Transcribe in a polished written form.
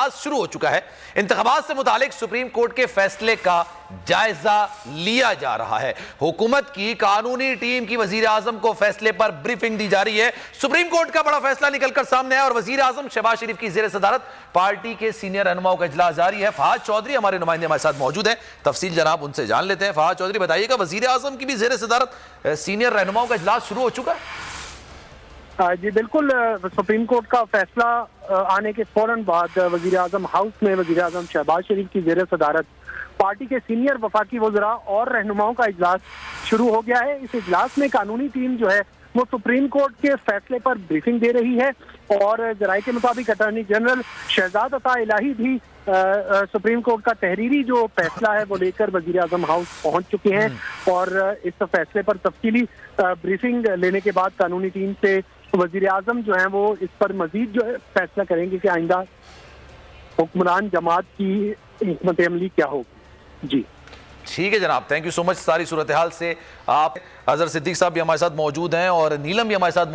इजलास शुरू हो चुका है। इंतखाबात से मुतालिक सुप्रीम कोर्ट के फैसले का जायजा लिया जा रहा है। हुकूमत की कानूनी टीम की वजीर आजम को फैसले पर ब्रीफिंग दी जा रही है। सुप्रीम कोर्ट का बड़ा फैसला निकलकर सामने आया और वजीर आजम शहबाज शरीफ की जेर सदारत पार्टी के सीनियर रहनुमाओं का इजलास जारी है। फहाद चौधरी हमारे नुमाइंदे हमारे साथ मौजूद है, तफसील जनाब उनसे जान लेते हैं। फहाद चौधरी बताइएगा, वजीर आजम की भी जेर सदारत सीनियर रहनुमाओं का इजलास शुरू हो चुका है? जी बिल्कुल, सुप्रीम कोर्ट का फैसला आने के फौरन बाद वजीर आजम हाउस में वजीर आजम शहबाज शरीफ की जेर सदारत पार्टी के सीनियर वफाकी वज़रा और रहनुमाओं का इजलास शुरू हो गया है। इस इजलास में कानूनी टीम जो है वो सुप्रीम कोर्ट के फैसले पर ब्रीफिंग दे रही है और जराये के मुताबिक अटॉर्नी जनरल शहजाद अता इलाही भी सुप्रीम कोर्ट का तहरीरी जो फैसला है वो लेकर वजीर आजम हाउस पहुंच चुके हैं और इस फैसले पर तफसीली ब्रीफिंग लेने के बाद कानूनी टीम से वजीर आजम जो है वो इस पर मजीद जो है फैसला करेंगे कि आइंदा हुक्मरान जमात की हिकमत अमली क्या होगी। जी ठीक है जनाब, थैंक यू सो मच। सारी सूरत हाल से आप अजहर सिद्दीक साहब भी हमारे साथ मौजूद हैं और नीलम भी हमारे साथ